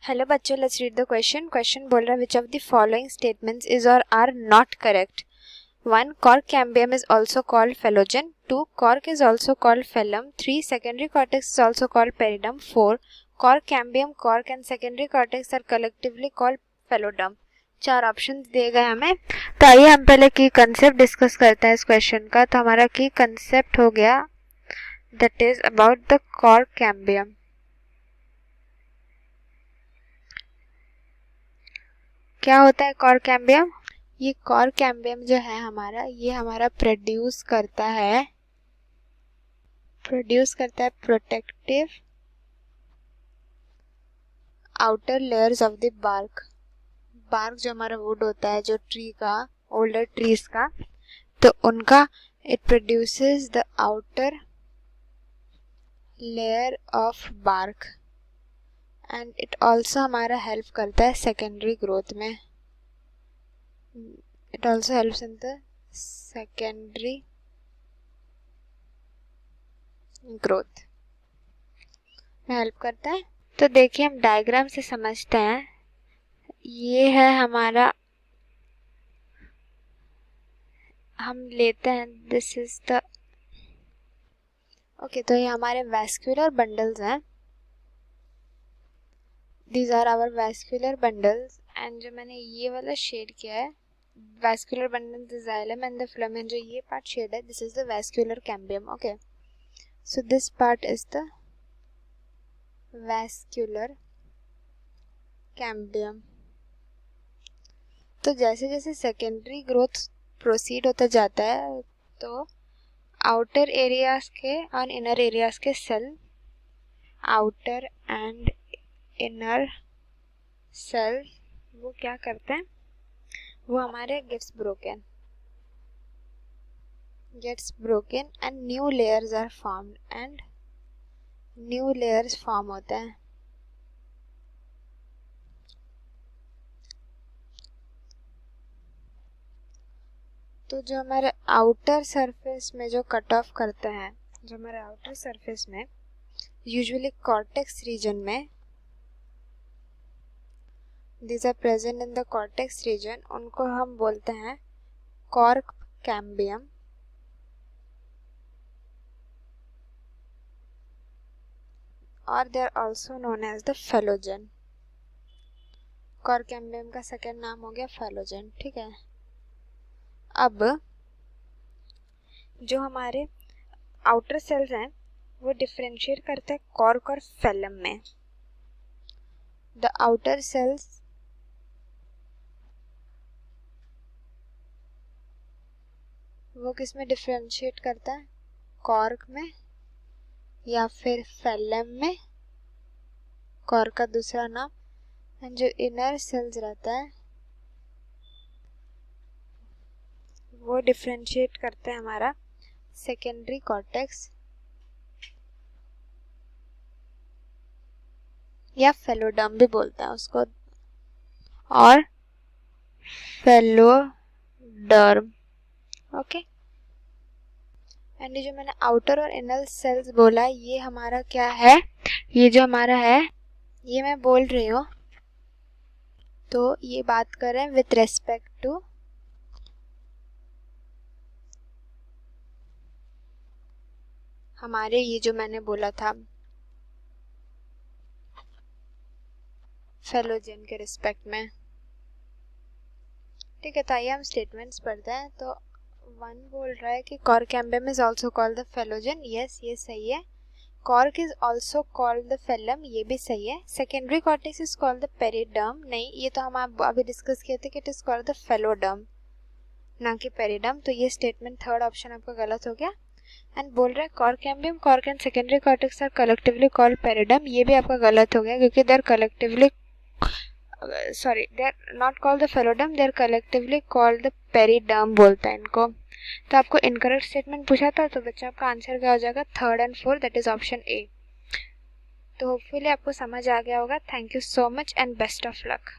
Hello बच्चों, let's read the question. Question बोल रहा है which of the following statements is or are not correct. 1. Cork cambium is also called phellogen. 2. Cork is also called phellum. 3. Secondary cortex is also called periderm. 4. Cork cambium, cork and secondary cortex are collectively called phelloderm. 4 option दिए गए हमें। तो आइए हम पहले की concept discuss करते हैं इस क्वेश्चन का। तो हमारा की कंसेप्ट हो गया that is about the cork cambium. क्या होता है कॉर्क कैम्बियम? ये कॉर्क कैम्बियम जो है हमारा, ये हमारा प्रोड्यूस करता है protective outer layers of the bark जो हमारा वुड होता है, जो ट्री का, ओल्डर ट्रीज का, तो उनका it produces the outer layer of bark and it also हमारा हेल्प करता है सेकेंडरी ग्रोथ में। It also helps in the secondary growth में हेल्प करता है। तो देखिए हम डायग्राम से समझते हैं। ये है हमारा, हम लेते हैं दिस इज द ओके। तो ये हमारे वैस्कुलर बंडल्स हैं। These are our vascular bundles and जो मैंने ये वाला शेड किया है, vascular bundle, the xylem and the phloem, जो ये पार्ट शेड है, this is the vascular cambium. Okay, so this part is the vascular cambium. तो जैसे जैसे सेकेंडरी ग्रोथ प्रोसीड होता जाता है तो आउटर एरियाज के और इनर एरियाज के cell, outer and inner cell, वो क्या करते हैं, वो हमारे gets broken and new layers are formed and new layers form होते हैं। तो जो हमारे आउटर सरफेस में जो कट ऑफ करते हैं, जो हमारे आउटर सरफेस में यूजुअली कॉर्टेक्स रीजन में, these are present in the cortex region, उनको हम बोलते हैं कॉर्क कैम्बियम और they are also known as the phellogen. Cork cambium का सेकेंड नाम हो गया phellogen, ठीक है। अब जो हमारे आउटर सेल्स हैं वो डिफरेंशिएट करते हैं कॉर्क और फेलम में। द आउटर सेल्स वो किस में डिफरेंशिएट करता है, कॉर्क में या फिर फेलम में, कॉर्क का दूसरा नाम। एंड जो इनर सेल्स रहता है वो डिफरेंशिएट करते हैं हमारा सेकेंडरी कॉर्टेक्स या फेलोडर्म भी बोलते हैं उसको, और फेलोडर्म। ओके, एंड जो मैंने आउटर और इनर सेल्स बोला, ये हमारा क्या है, ये जो हमारा है, ये मैं बोल रही हूँ, तो ये बात करें विथ रेस्पेक्ट टू हमारे, ये जो मैंने बोला था फेलोजन के रिस्पेक्ट में, ठीक है। तो आइए हम स्टेटमेंट्स पढ़ते हैं। तो 1 बोल रहा है कि cork cambium is also called the phellogen, yes ये सही है। Cork is also called the phellem, ये भी सही है। Secondary cortex is called the periderm, नहीं, ये तो हम अभी डिस्कस किए थे कि it is called the phelloderm, ना कि पेरिडर्म। तो ये स्टेटमेंट थर्ड ऑप्शन आपका गलत हो गया। एंड बोल रहा है cork cambium, cork and secondary cortex are collectively called periderm, ये भी आपका गलत हो गया क्योंकि they are collectively they are not called the phelloderm, they are collectively called the periderm बोलता है इनको। तो आपको इनकरेक्ट स्टेटमेंट पूछा था, तो बच्चा आपका आंसर क्या हो जाएगा, 3rd and 4th, that is option A. तो होपफुली आपको समझ आ गया होगा। Thank you so much and best of luck.